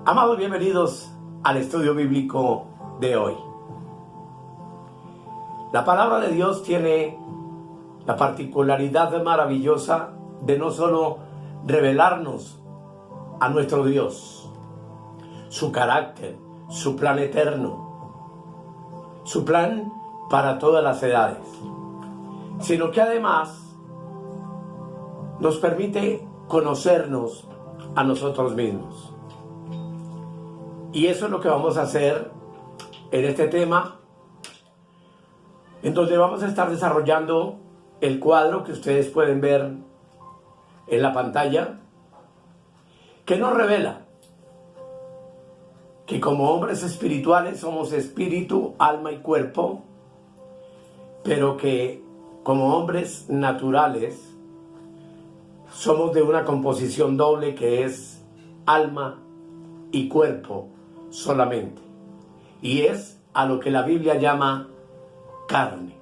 Amados, bienvenidos al estudio bíblico de hoy. La palabra de Dios tiene la particularidad maravillosa de no solo revelarnos a nuestro Dios, su carácter, su plan eterno, su plan para todas las edades, sino que además nos permite conocernos a nosotros mismos. Y eso es lo que vamos a hacer en este tema, en donde vamos a estar desarrollando el cuadro que ustedes pueden ver en la pantalla, que nos revela que como hombres espirituales somos espíritu, alma y cuerpo, pero que como hombres naturales somos de una composición doble que es alma y cuerpo solamente, y es a lo que la Biblia llama carne.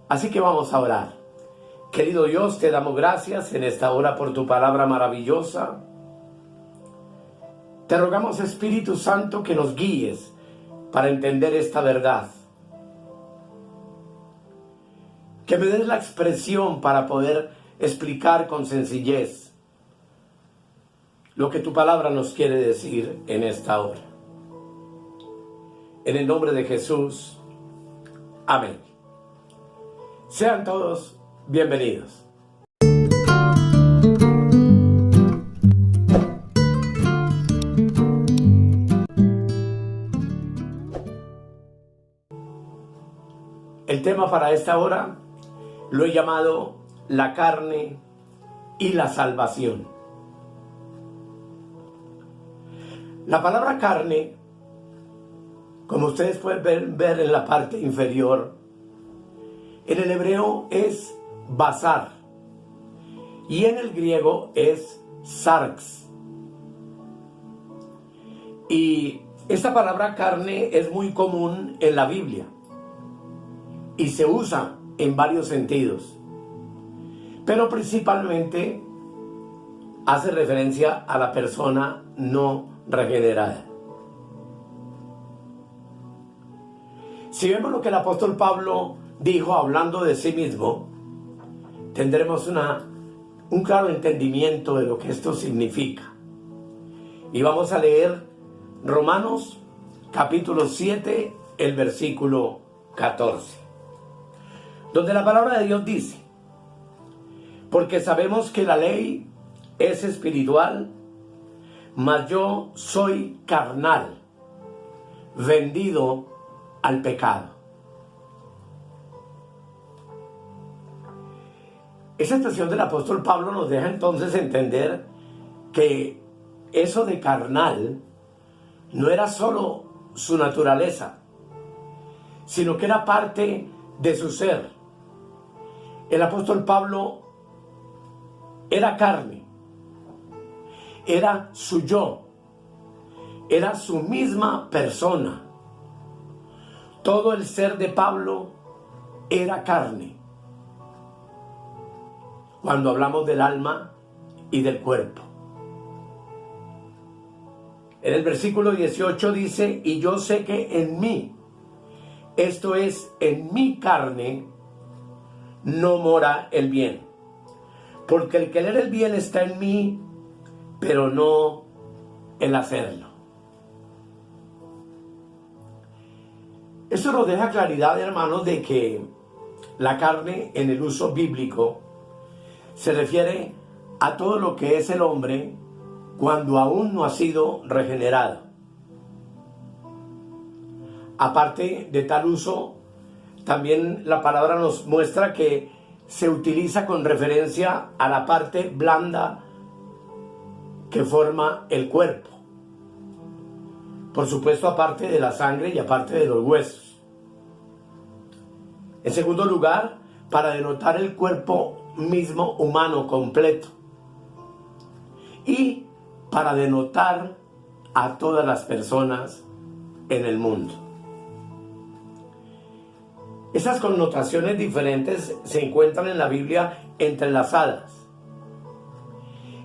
Así que vamos a orar. Querido Dios, te damos gracias en esta hora por tu palabra maravillosa. Te rogamos, Espíritu Santo, que nos guíes para entender esta verdad, que me des la expresión para poder explicar con sencillez lo que tu palabra nos quiere decir en esta hora. En el nombre de Jesús, amén. Sean todos bienvenidos. El tema para esta hora lo he llamado la carne y la salvación. La palabra carne, como ustedes pueden ver en la parte inferior, en el hebreo es basar y en el griego es sarx. Y esta palabra carne es muy común en la Biblia y se usa en varios sentidos, pero principalmente hace referencia a la persona no regenerada. Si vemos lo que el apóstol Pablo dijo hablando de sí mismo, tendremos un claro entendimiento de lo que esto significa. Y vamos a leer Romanos capítulo 7, el versículo 14, donde la palabra de Dios dice: porque sabemos que la ley es espiritual, mas yo soy carnal, vendido al pecado. Esa expresión del apóstol Pablo nos deja entonces entender que eso de carnal no era solo su naturaleza, sino que era parte de su ser. El apóstol Pablo era carne, era su yo, era su misma persona. Todo el ser de Pablo era carne, cuando hablamos del alma y del cuerpo. En el versículo 18 dice: y yo sé que en mí, esto es, en mi carne, no mora el bien. Porque el querer el bien está en mí, pero no el hacerlo. Esto nos deja claridad, hermanos, de que la carne en el uso bíblico se refiere a todo lo que es el hombre cuando aún no ha sido regenerado. Aparte de tal uso, también la palabra nos muestra que se utiliza con referencia a la parte blanda que forma el cuerpo. Por supuesto, aparte de la sangre y aparte de los huesos. En segundo lugar, para denotar el cuerpo mismo humano completo. Y para denotar a todas las personas en el mundo. Esas connotaciones diferentes se encuentran en la Biblia entrelazadas.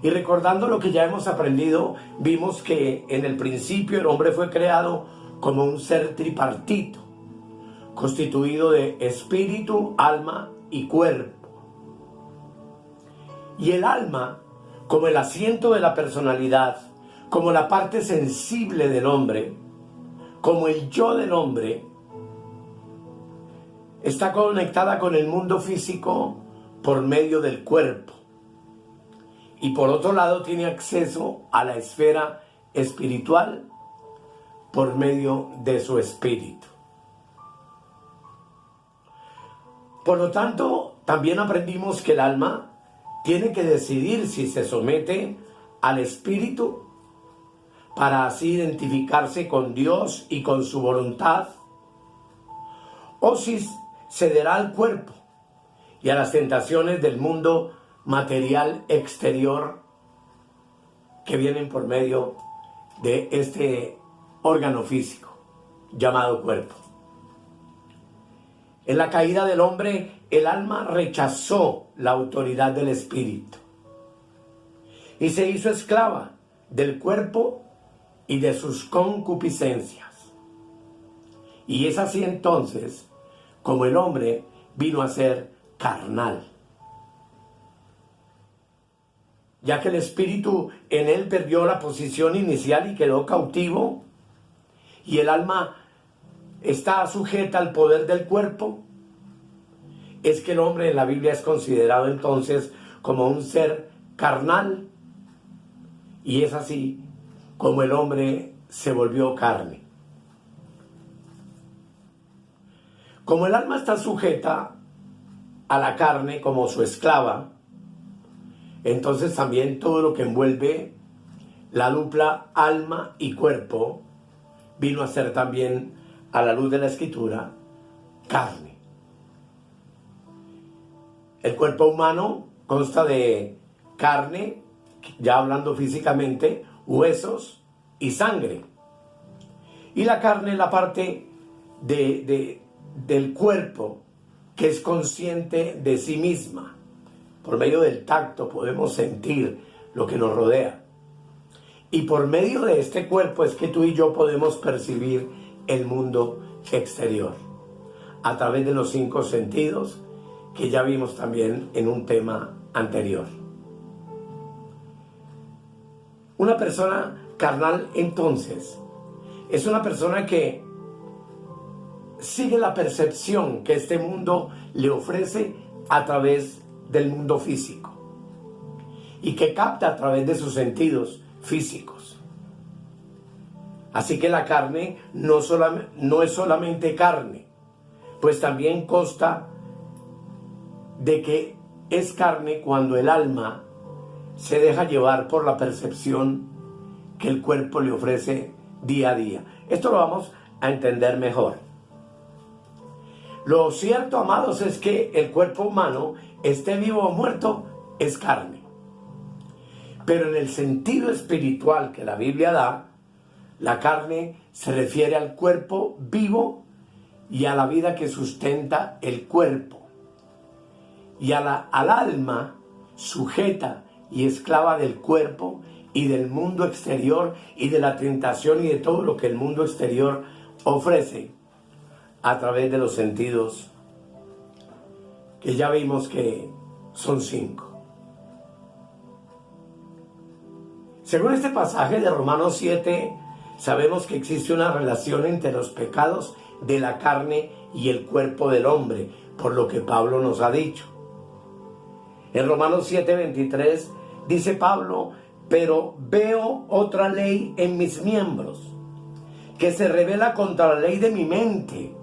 Y recordando lo que ya hemos aprendido, vimos que en el principio el hombre fue creado como un ser tripartito, constituido de espíritu, alma y cuerpo. Y el alma, como el asiento de la personalidad, como la parte sensible del hombre, como el yo del hombre, está conectada con el mundo físico por medio del cuerpo. Y por otro lado tiene acceso a la esfera espiritual por medio de su espíritu. Por lo tanto, también aprendimos que el alma tiene que decidir si se somete al espíritu para así identificarse con Dios y con su voluntad, o si cederá al cuerpo y a las tentaciones del mundo material exterior que vienen por medio de este órgano físico llamado cuerpo. En la caída del hombre, el alma rechazó la autoridad del espíritu y se hizo esclava del cuerpo y de sus concupiscencias. Y es así entonces como el hombre vino a ser carnal, ya que el espíritu en él perdió la posición inicial y quedó cautivo, y el alma está sujeta al poder del cuerpo. Es que el hombre en la Biblia es considerado entonces como un ser carnal, y es así como el hombre se volvió carne. Como el alma está sujeta a la carne como su esclava, entonces también todo lo que envuelve la dupla alma y cuerpo vino a ser también, a la luz de la Escritura, carne. El cuerpo humano consta de carne, ya hablando físicamente, huesos y sangre. Y la carne es la parte del cuerpo que es consciente de sí misma. Por medio del tacto podemos sentir lo que nos rodea. Y por medio de este cuerpo es que tú y yo podemos percibir el mundo exterior, a través de los 5 sentidos que ya vimos también en un tema anterior. Una persona carnal, entonces, es una persona que sigue la percepción que este mundo le ofrece a través del mundo físico y que capta a través de sus sentidos físicos. Así que la carne no es solamente carne, pues también consta de que es carne cuando el alma se deja llevar por la percepción que el cuerpo le ofrece día a día. Esto lo vamos a entender mejor. Lo cierto, amados, es que el cuerpo humano, esté vivo o muerto, es carne. Pero en el sentido espiritual que la Biblia da, la carne se refiere al cuerpo vivo y a la vida que sustenta el cuerpo, y al alma sujeta y esclava del cuerpo y del mundo exterior y de la tentación y de todo lo que el mundo exterior ofrece a través de los sentidos que ya vimos que son 5. Según este pasaje de Romanos 7, sabemos que existe una relación entre los pecados de la carne y el cuerpo del hombre, por lo que Pablo nos ha dicho. En Romanos 7:23 dice Pablo: pero veo otra ley en mis miembros, que se rebela contra la ley de mi mente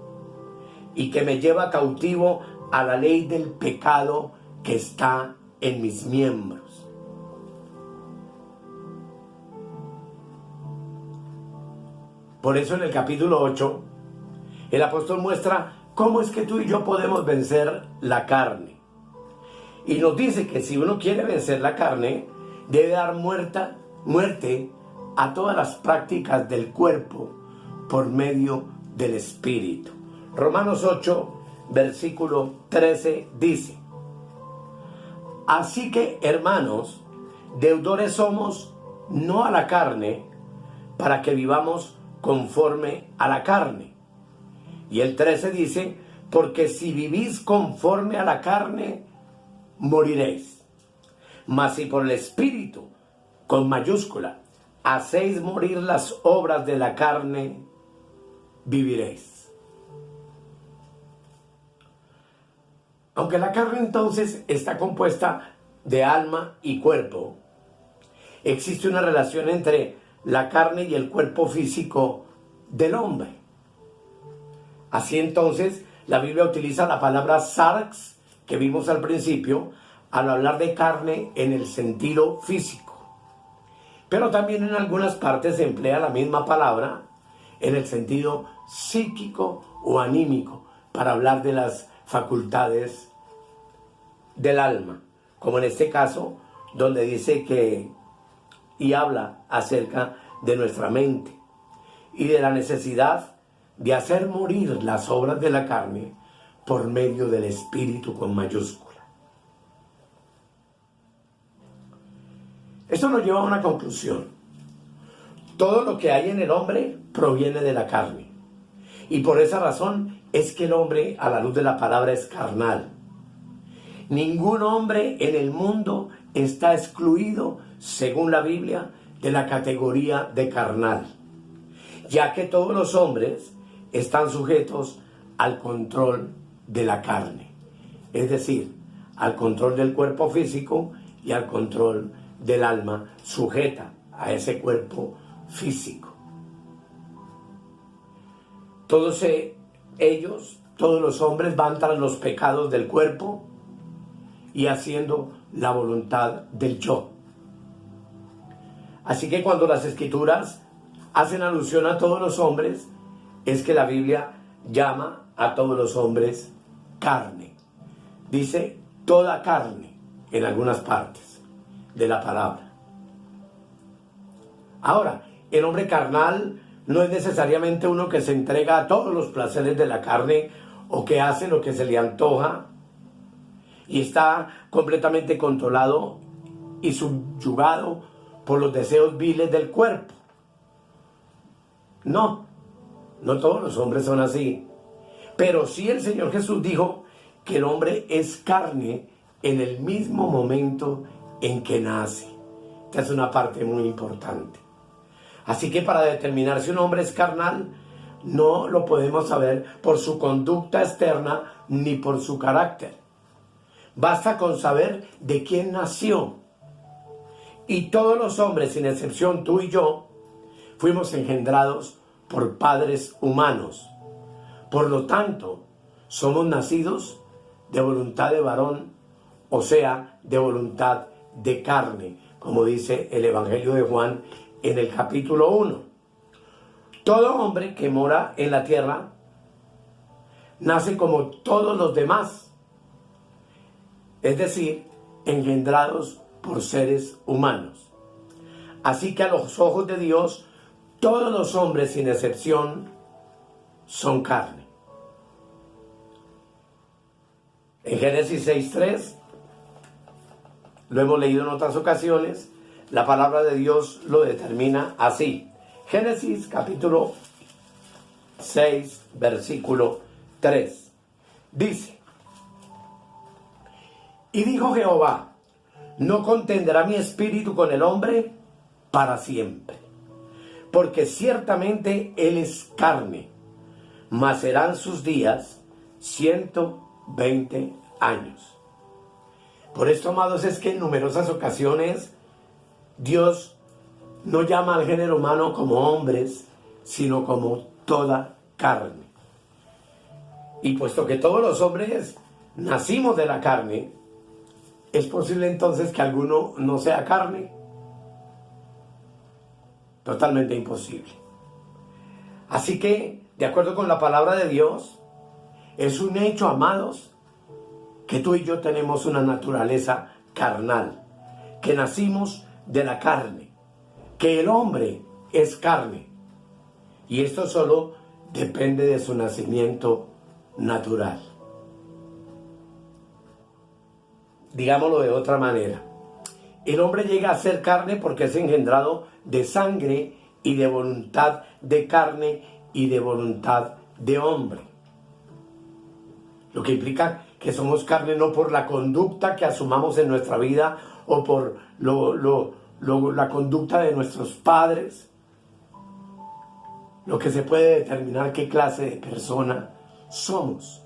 y que me lleva cautivo a la ley del pecado que está en mis miembros. Por eso en el capítulo 8, el apóstol muestra cómo es que tú y yo podemos vencer la carne. Y nos dice que si uno quiere vencer la carne, debe dar muerte a todas las prácticas del cuerpo por medio del espíritu. Romanos 8, versículo 13 dice: así que, hermanos, deudores somos no a la carne, para que vivamos conforme a la carne. Y el 13 dice, porque si vivís conforme a la carne, moriréis. Mas si por el Espíritu, con mayúscula, hacéis morir las obras de la carne, viviréis. Aunque la carne entonces está compuesta de alma y cuerpo, existe una relación entre la carne y el cuerpo físico del hombre. Así entonces, la Biblia utiliza la palabra sarx, que vimos al principio, al hablar de carne en el sentido físico. Pero también en algunas partes se emplea la misma palabra en el sentido psíquico o anímico, para hablar de las facultades del alma, como en este caso, donde dice que, y habla acerca de nuestra mente y de la necesidad de hacer morir las obras de la carne por medio del Espíritu con mayúscula. Esto nos lleva a una conclusión. Todo lo que hay en el hombre proviene de la carne. Y por esa razón es que el hombre, a la luz de la palabra, es carnal. Ningún hombre en el mundo está excluido, según la Biblia, de la categoría de carnal, ya que todos los hombres están sujetos al control de la carne, es decir, al control del cuerpo físico y al control del alma sujeta a ese cuerpo físico. Todos ellos, todos los hombres, van tras los pecados del cuerpo y haciendo la voluntad del yo. Así que cuando las Escrituras hacen alusión a todos los hombres, es que la Biblia llama a todos los hombres carne. Dice toda carne en algunas partes de la palabra. Ahora, el hombre carnal no es necesariamente uno que se entrega a todos los placeres de la carne o que hace lo que se le antoja y está completamente controlado y subyugado por los deseos viles del cuerpo. No todos los hombres son así. Pero sí el Señor Jesús dijo que el hombre es carne en el mismo momento en que nace. Esta es una parte muy importante. Así que para determinar si un hombre es carnal, no lo podemos saber por su conducta externa ni por su carácter. Basta con saber de quién nació. Y todos los hombres, sin excepción tú y yo, fuimos engendrados por padres humanos. Por lo tanto, somos nacidos de voluntad de varón, o sea, de voluntad de carne, como dice el Evangelio de Juan en el capítulo 1. Todo hombre que mora en la tierra nace como todos los demás, es decir, engendrados por seres humanos. Así que a los ojos de Dios, todos los hombres, sin excepción, son carne. En Génesis 6:3, lo hemos leído en otras ocasiones, la palabra de Dios lo determina así. Génesis capítulo 6, versículo 3. Dice: y dijo Jehová, no contenderá mi espíritu con el hombre para siempre, porque ciertamente él es carne, mas serán sus días 120 años. Por esto, amados, es que en numerosas ocasiones Dios no llama al género humano como hombres, sino como toda carne. Y puesto que todos los hombres nacimos de la carne, ¿es posible entonces que alguno no sea carne? Totalmente imposible. Así que, de acuerdo con la palabra de Dios, es un hecho, amados, que tú y yo tenemos una naturaleza carnal, que nacimos de la carne, que el hombre es carne. Y esto solo depende de su nacimiento natural. Digámoslo de otra manera, el hombre llega a ser carne porque es engendrado de sangre y de voluntad de carne y de voluntad de hombre. Lo que implica que somos carne no por la conducta que asumamos en nuestra vida o por la conducta de nuestros padres. Lo que se puede determinar qué clase de persona somos.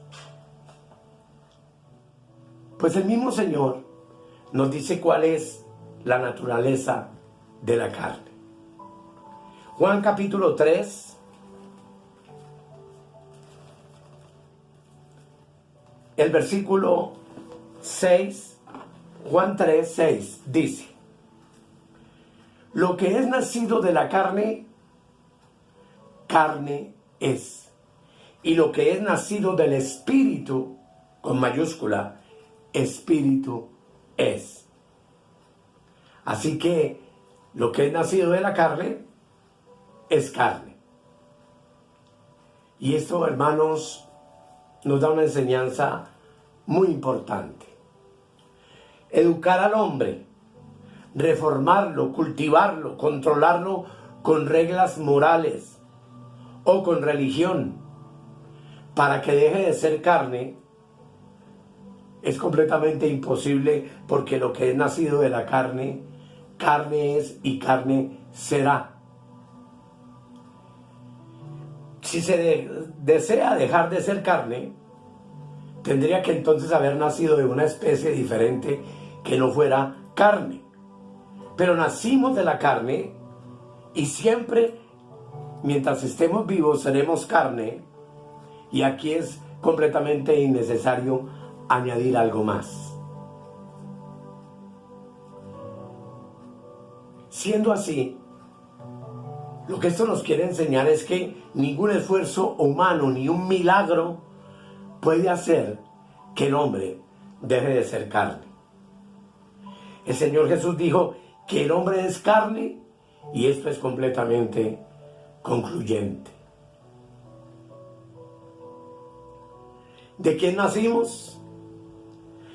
Pues el mismo Señor nos dice cuál es la naturaleza de la carne. Juan capítulo 3, el versículo 6, Juan 3, 6, dice: lo que es nacido de la carne, carne es. Y lo que es nacido del Espíritu, con mayúscula, Espíritu es. Así que lo que es nacido de la carne es carne. Y esto, hermanos, nos da una enseñanza muy importante. Educar al hombre, reformarlo, cultivarlo, controlarlo con reglas morales o con religión para que deje de ser carne es completamente imposible, porque lo que es nacido de la carne, carne es y carne será. Si se desea dejar de ser carne, tendría que entonces haber nacido de una especie diferente que no fuera carne. Pero nacimos de la carne y siempre, mientras estemos vivos, seremos carne, y aquí es completamente innecesario añadir algo más. Siendo así, lo que esto nos quiere enseñar es que ningún esfuerzo humano ni un milagro puede hacer que el hombre deje de ser carne. El Señor Jesús dijo que el hombre es carne, y esto es completamente concluyente. ¿De quién nacimos?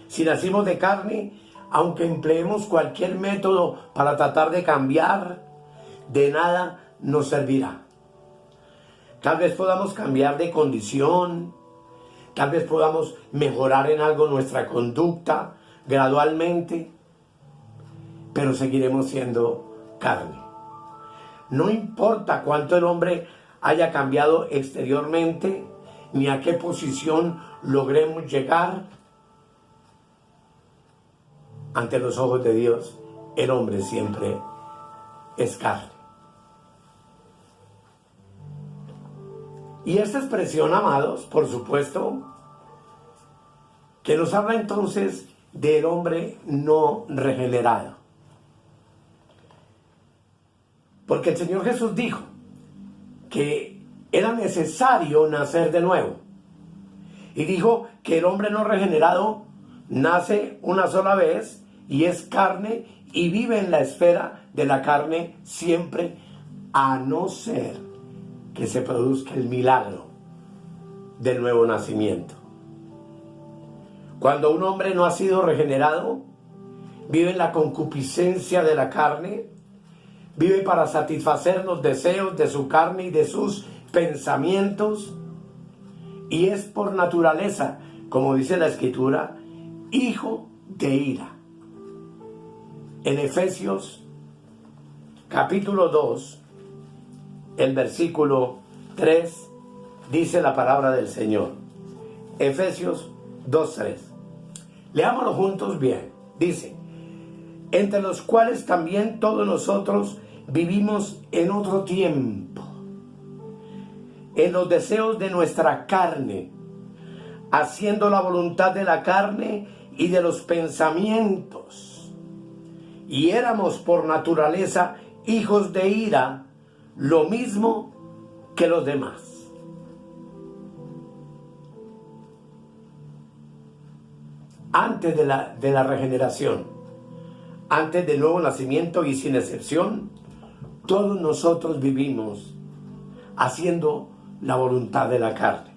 Si nacimos de carne, aunque empleemos cualquier método para tratar de cambiar, de nada nos servirá. Tal vez podamos cambiar de condición, tal vez podamos mejorar en algo nuestra conducta gradualmente, pero seguiremos siendo carne. No importa cuánto el hombre haya cambiado exteriormente, ni a qué posición logremos llegar, ante los ojos de Dios, el hombre siempre es carne. Y esta expresión, amados, por supuesto, que nos habla entonces del hombre no regenerado. Porque el Señor Jesús dijo que era necesario nacer de nuevo. Y dijo que el hombre no regenerado nace una sola vez y es carne y vive en la esfera de la carne siempre, a no ser que se produzca el milagro del nuevo nacimiento. Cuando un hombre no ha sido regenerado, vive en la concupiscencia de la carne, vive para satisfacer los deseos de su carne y de sus pensamientos, y es por naturaleza, como dice la Escritura, hijo de ira. En Efesios capítulo 2, el versículo 3, dice la palabra del Señor. Efesios 2:3. Leámoslo juntos bien. Dice: entre los cuales también todos nosotros vivimos en otro tiempo, en los deseos de nuestra carne, haciendo la voluntad de la carne y de los pensamientos. Y éramos por naturaleza hijos de ira, lo mismo que los demás. Antes de la regeneración, antes del nuevo nacimiento y sin excepción, todos nosotros vivimos haciendo la voluntad de la carne.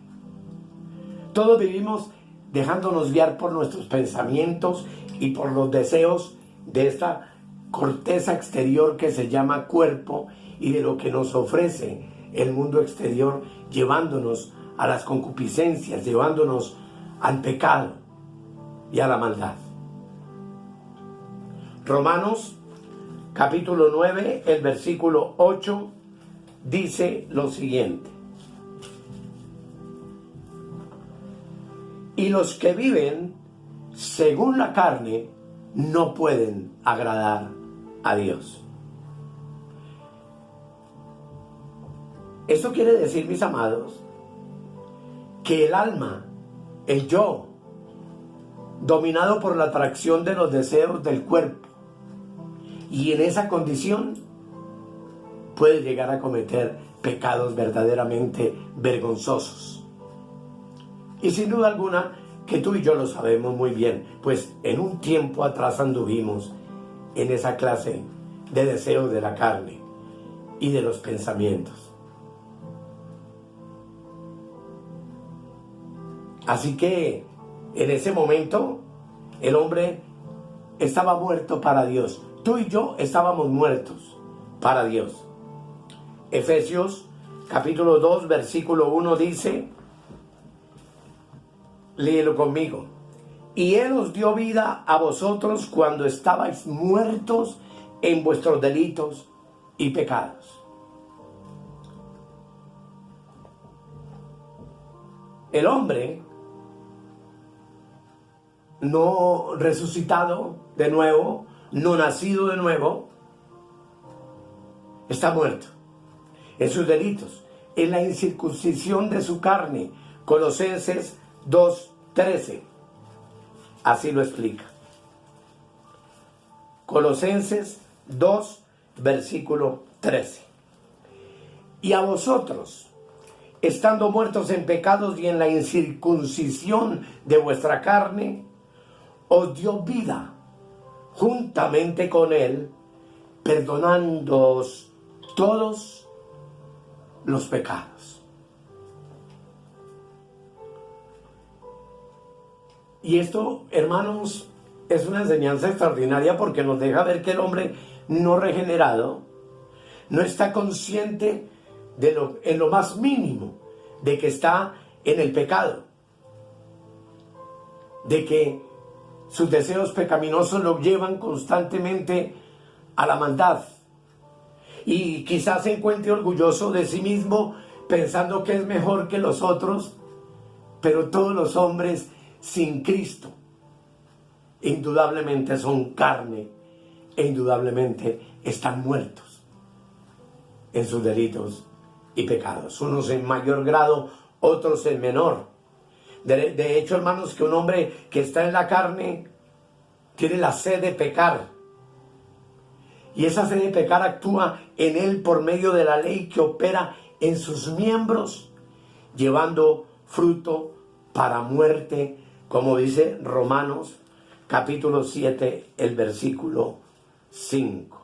Todos vivimos dejándonos guiar por nuestros pensamientos y por los deseos de esta corteza exterior que se llama cuerpo y de lo que nos ofrece el mundo exterior, llevándonos a las concupiscencias, llevándonos al pecado y a la maldad. Romanos capítulo 9, el versículo 8 dice lo siguiente: y los que viven según la carne no pueden agradar a Dios. Esto quiere decir, mis amados, que el alma, el yo, dominado por la atracción de los deseos del cuerpo, y en esa condición puede llegar a cometer pecados verdaderamente vergonzosos. Y sin duda alguna que tú y yo lo sabemos muy bien, pues en un tiempo atrás anduvimos en esa clase de deseos de la carne y de los pensamientos. Así que en ese momento el hombre estaba muerto para Dios. Tú y yo estábamos muertos para Dios. Efesios capítulo 2 versículo 1 dice, léelo conmigo: y Él os dio vida a vosotros cuando estabais muertos en vuestros delitos y pecados. El hombre no resucitado de nuevo, no nacido de nuevo, está muerto en sus delitos, en la incircuncisión de su carne. Colosenses 2:13, así lo explica. Colosenses 2, versículo 13. Y a vosotros, estando muertos en pecados y en la incircuncisión de vuestra carne, os dio vida juntamente con Él, perdonándoos todos los pecados. Y esto, hermanos, es una enseñanza extraordinaria porque nos deja ver que el hombre no regenerado no está consciente en lo más mínimo de que está en el pecado, de que sus deseos pecaminosos lo llevan constantemente a la maldad, y quizás se encuentre orgulloso de sí mismo pensando que es mejor que los otros, pero todos los hombres sin Cristo indudablemente son carne e indudablemente están muertos en sus delitos y pecados, unos en mayor grado, otros en menor. De hecho, hermanos, que un hombre que está en la carne tiene la sed de pecar, y esa sed de pecar actúa en él por medio de la ley que opera en sus miembros, llevando fruto para muerte, como dice Romanos capítulo 7, el versículo 5.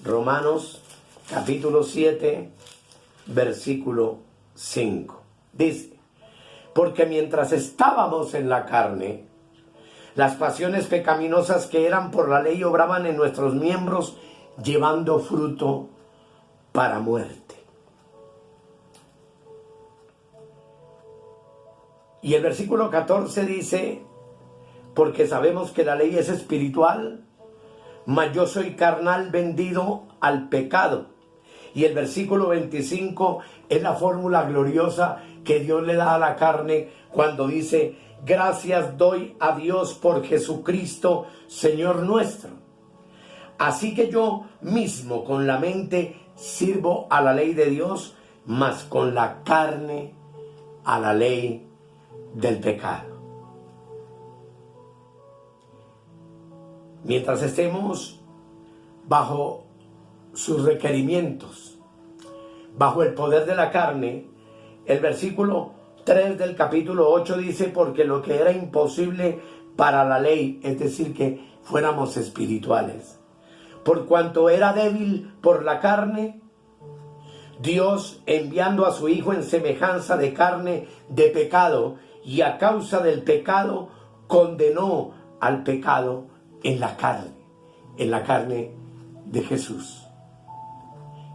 Romanos capítulo 7, versículo 5. Dice: porque mientras estábamos en la carne, las pasiones pecaminosas que eran por la ley obraban en nuestros miembros, llevando fruto para muerte. Y el versículo 14 dice: porque sabemos que la ley es espiritual, mas yo soy carnal, vendido al pecado. Y el versículo 25 es la fórmula gloriosa que Dios le da a la carne cuando dice: gracias doy a Dios por Jesucristo, Señor nuestro. Así que yo mismo con la mente sirvo a la ley de Dios, mas con la carne a la ley del pecado. Mientras estemos bajo sus requerimientos, bajo el poder de la carne, el versículo 3 del capítulo 8 dice: porque lo que era imposible para la ley, es decir, que fuéramos espirituales, por cuanto era débil por la carne, Dios, enviando a su Hijo en semejanza de carne de pecado, y a causa del pecado condenó al pecado en la carne, en la carne de Jesús,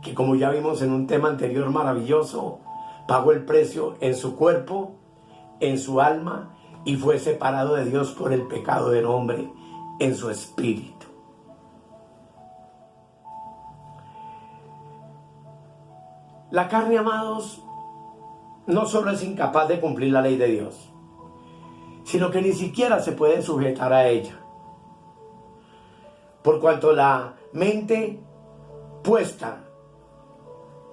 que como ya vimos en un tema anterior maravilloso, pagó el precio en su cuerpo, en su alma, y fue separado de Dios por el pecado del hombre en su espíritu. La carne, amados, no solo es incapaz de cumplir la ley de Dios, sino que ni siquiera se puede sujetar a ella. Por cuanto la mente puesta,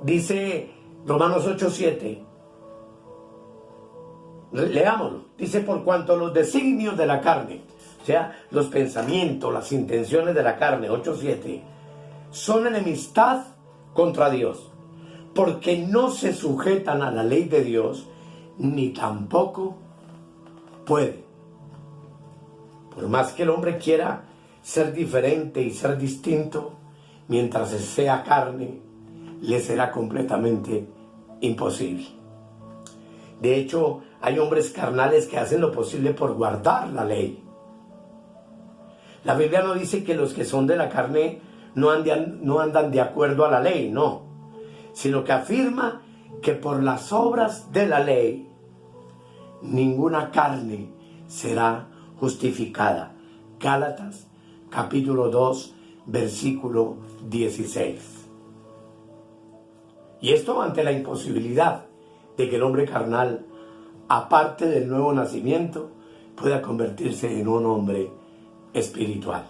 dice Romanos 8:7, leámoslo, dice: por cuanto los designios de la carne, o sea, los pensamientos, las intenciones de la carne, 8:7, son enemistad contra Dios, porque no se sujetan a la ley de Dios, ni tampoco puede. Por más que el hombre quiera ser diferente y ser distinto, mientras sea carne, le será completamente imposible. De hecho, hay hombres carnales que hacen lo posible por guardar la ley. La Biblia no dice que los que son de la carne no andan de acuerdo a la ley, no, sino que afirma que por las obras de la ley ninguna carne será justificada. Gálatas capítulo 2, versículo 16. Y esto ante la imposibilidad de que el hombre carnal, aparte del nuevo nacimiento, pueda convertirse en un hombre espiritual.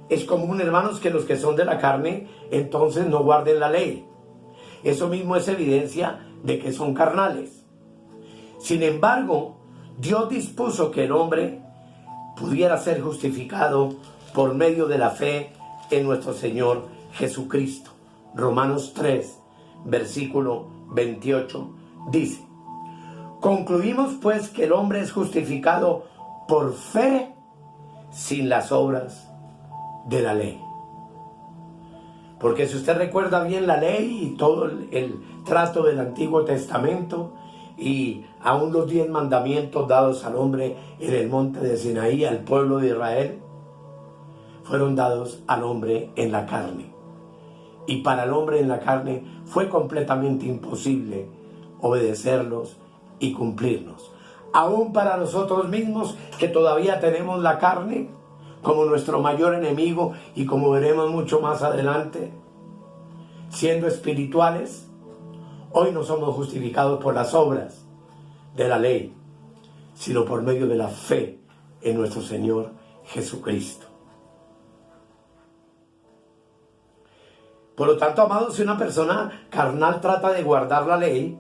Es común, hermanos, que los que son de la carne entonces no guarden la ley. Eso mismo es evidencia de que son carnales. Sin embargo, Dios dispuso que el hombre pudiera ser justificado por medio de la fe en nuestro Señor Jesucristo. Romanos 3, versículo 28 dice: concluimos pues que el hombre es justificado por fe sin las obras de la ley. Porque si usted recuerda bien la ley y todo el trato del Antiguo Testamento, y aún los 10 mandamientos dados al hombre en el monte de Sinaí, al pueblo de Israel, fueron dados al hombre en la carne. Y para el hombre en la carne fue completamente imposible obedecerlos y cumplirlos. Aún para nosotros mismos, que todavía tenemos la carne como nuestro mayor enemigo, y como veremos mucho más adelante, siendo espirituales, hoy no somos justificados por las obras de la ley, sino por medio de la fe en nuestro Señor Jesucristo. Por lo tanto, amados, si una persona carnal trata de guardar la ley,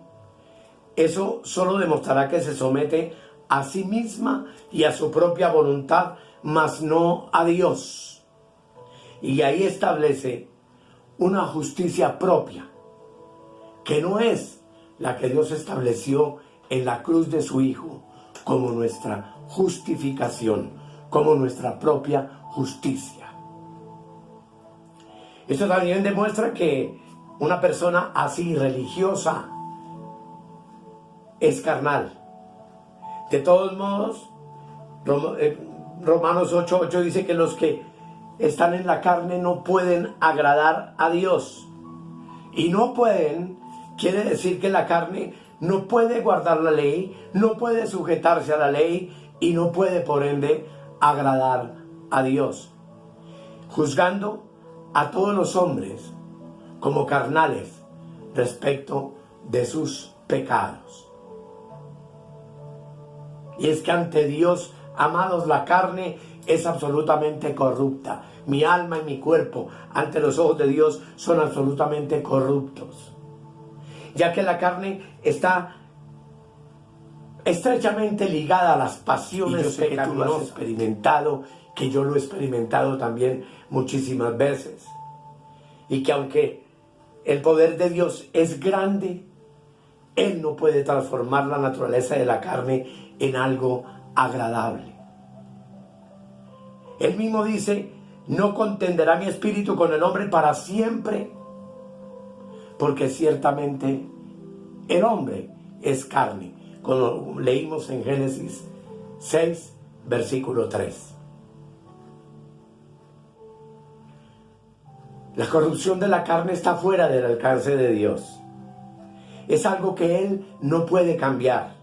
eso solo demostrará que se somete a sí misma y a su propia voluntad, mas no a Dios. Y ahí establece una justicia propia, que no es la que Dios estableció en la cruz de su Hijo como nuestra justificación, como nuestra propia justicia. Esto también demuestra que una persona así religiosa es carnal. De todos modos, Romanos 8:8 dice que los que están en la carne no pueden agradar a Dios. Y no pueden quiere decir que la carne no puede guardar la ley, no puede sujetarse a la ley y no puede, por ende, agradar a Dios, juzgando a todos los hombres como carnales respecto de sus pecados. Y es que ante Dios, amados, la carne es absolutamente corrupta. Mi alma y mi cuerpo ante los ojos de Dios son absolutamente corruptos, ya que la carne está estrechamente ligada a las pasiones que tú lo has experimentado, que yo lo he experimentado también muchísimas veces, y que aunque el poder de Dios es grande, Él no puede transformar la naturaleza de la carne en algo agradable. Él mismo dice: no contenderá mi espíritu con el hombre para siempre, porque ciertamente el hombre es carne, como leímos en Génesis 6, versículo 3. La corrupción de la carne está fuera del alcance de Dios. Es algo que Él no puede cambiar.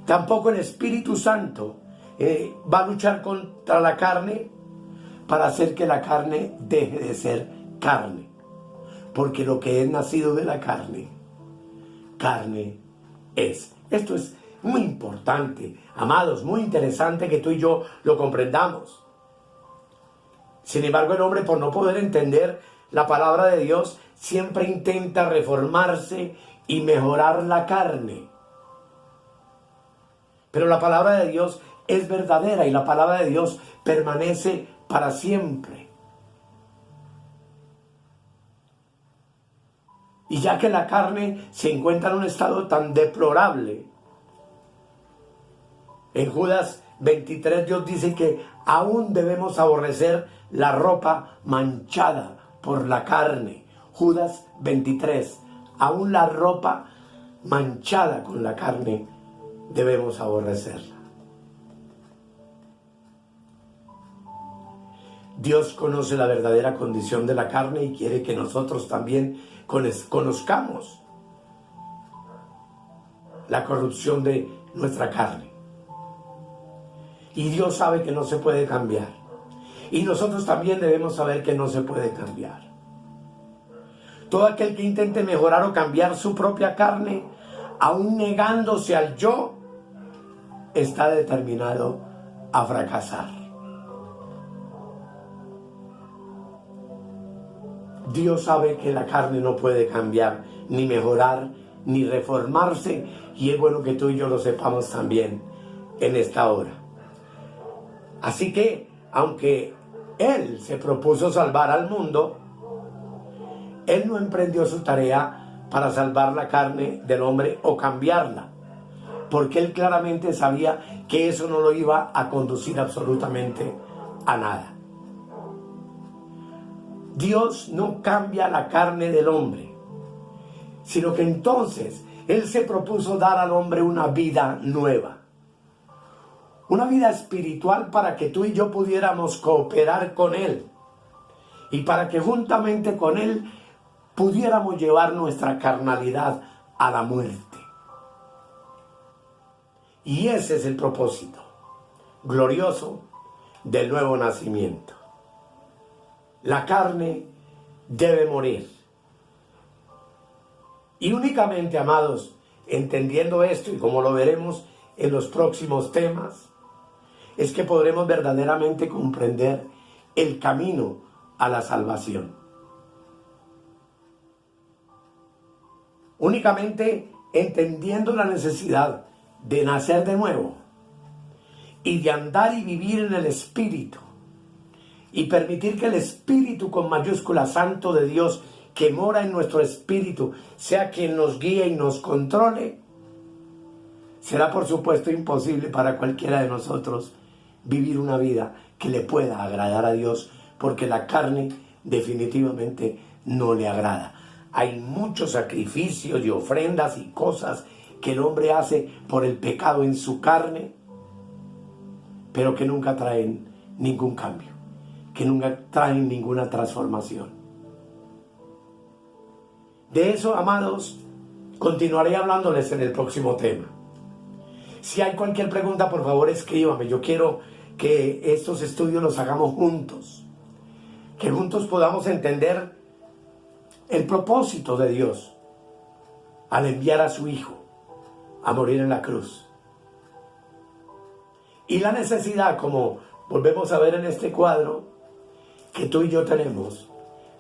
Tampoco el Espíritu Santo va a luchar contra la carne para hacer que la carne deje de ser carne. Porque lo que es nacido de la carne, carne es. Esto es muy importante, amados, muy interesante que tú y yo lo comprendamos. Sin embargo, el hombre, por no poder entender la palabra de Dios, siempre intenta reformarse y mejorar la carne. Pero la palabra de Dios es verdadera y la palabra de Dios permanece para siempre. Y ya que la carne se encuentra en un estado tan deplorable, en Judas 23 Dios dice que aún debemos aborrecer la ropa manchada por la carne. Judas 23, aún la ropa manchada con la carne debemos aborrecerla. Dios conoce la verdadera condición de la carne y quiere que nosotros también conozcamos la corrupción de nuestra carne. Y Dios sabe que no se puede cambiar. Y nosotros también debemos saber que no se puede cambiar. Todo aquel que intente mejorar o cambiar su propia carne, aún negándose al yo, está determinado a fracasar. Dios sabe que la carne no puede cambiar, ni mejorar, ni reformarse, y es bueno que tú y yo lo sepamos también en esta hora. Así que, aunque Él se propuso salvar al mundo, Él no emprendió su tarea para salvar la carne del hombre o cambiarla, porque Él claramente sabía que eso no lo iba a conducir absolutamente a nada. Dios no cambia la carne del hombre, sino que entonces Él se propuso dar al hombre una vida nueva. Una vida espiritual para que tú y yo pudiéramos cooperar con Él y para que juntamente con Él pudiéramos llevar nuestra carnalidad a la muerte. Y ese es el propósito glorioso del nuevo nacimiento. La carne debe morir. Y únicamente, amados, entendiendo esto y como lo veremos en los próximos temas, es que podremos verdaderamente comprender el camino a la salvación. Únicamente entendiendo la necesidad de nacer de nuevo y de andar y vivir en el Espíritu y permitir que el Espíritu con mayúscula Santo de Dios que mora en nuestro espíritu sea quien nos guíe y nos controle, será por supuesto imposible para cualquiera de nosotros vivir una vida que le pueda agradar a Dios, porque la carne definitivamente no le agrada. Hay muchos sacrificios y ofrendas y cosas que el hombre hace por el pecado en su carne, pero que nunca traen ningún cambio, que nunca traen ninguna transformación. De eso, amados, continuaré hablándoles en el próximo tema. Si hay cualquier pregunta, por favor escríbame. Yo quiero que estos estudios los hagamos juntos, que juntos podamos entender el propósito de Dios al enviar a su Hijo a morir en la cruz. Y la necesidad, como volvemos a ver en este cuadro, que tú y yo tenemos,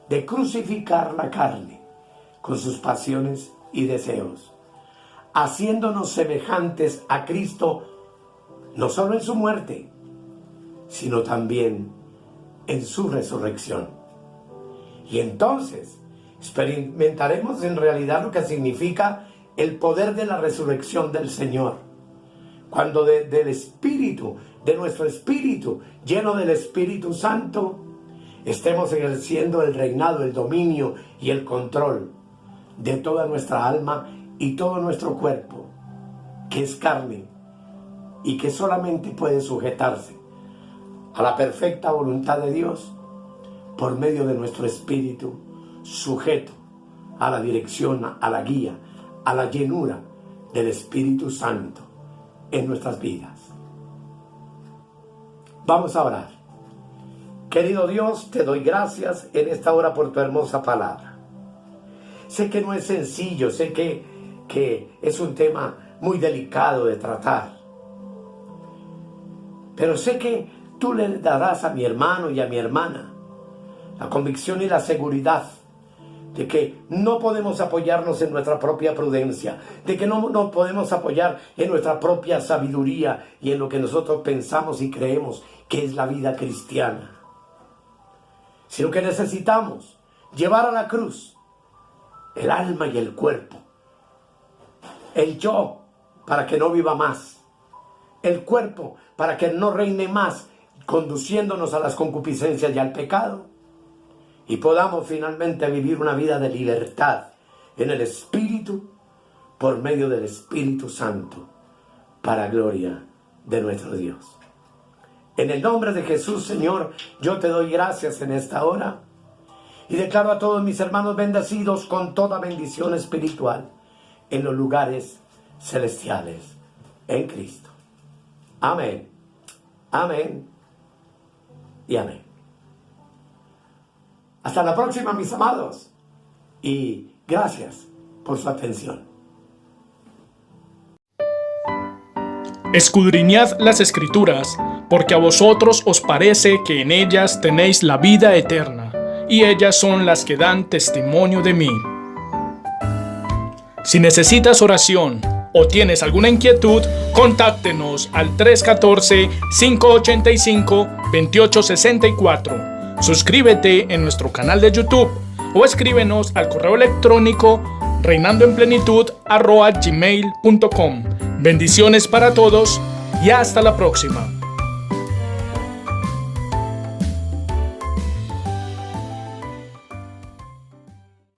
de crucificar la carne con sus pasiones y deseos, haciéndonos semejantes a Cristo, no solo en su muerte, sino también en su resurrección. Y entonces experimentaremos en realidad lo que significa el poder de la resurrección del Señor. Cuando del Espíritu, de nuestro espíritu, lleno del Espíritu Santo, estemos ejerciendo el reinado, el dominio y el control de toda nuestra alma y todo nuestro cuerpo, que es carne y que solamente puede sujetarse a la perfecta voluntad de Dios por medio de nuestro espíritu, sujeto a la dirección, a la guía, a la llenura del Espíritu Santo en nuestras vidas. Vamos a orar. Querido Dios, te doy gracias en esta hora por tu hermosa palabra. Sé que no es sencillo, sé que es un tema muy delicado de tratar, pero sé que tú le darás a mi hermano y a mi hermana la convicción y la seguridad de que no podemos apoyarnos en nuestra propia prudencia, de que no nos podemos apoyar en nuestra propia sabiduría y en lo que nosotros pensamos y creemos que es la vida cristiana, sino que necesitamos llevar a la cruz el alma y el cuerpo, el yo para que no viva más, el cuerpo para que no reine más, conduciéndonos a las concupiscencias y al pecado, y podamos finalmente vivir una vida de libertad en el Espíritu, por medio del Espíritu Santo, para gloria de nuestro Dios. En el nombre de Jesús, Señor, yo te doy gracias en esta hora y declaro a todos mis hermanos bendecidos con toda bendición espiritual en los lugares celestiales en Cristo. Amén, amén y amén. Hasta la próxima, mis amados, y gracias por su atención. Escudriñad las Escrituras, porque a vosotros os parece que en ellas tenéis la vida eterna, y ellas son las que dan testimonio de mí. Si necesitas oración o tienes alguna inquietud, contáctenos al 314-585-2864. Suscríbete en nuestro canal de YouTube o escríbenos al correo electrónico reinandoenplenitud@gmail.com. Bendiciones para todos y hasta la próxima.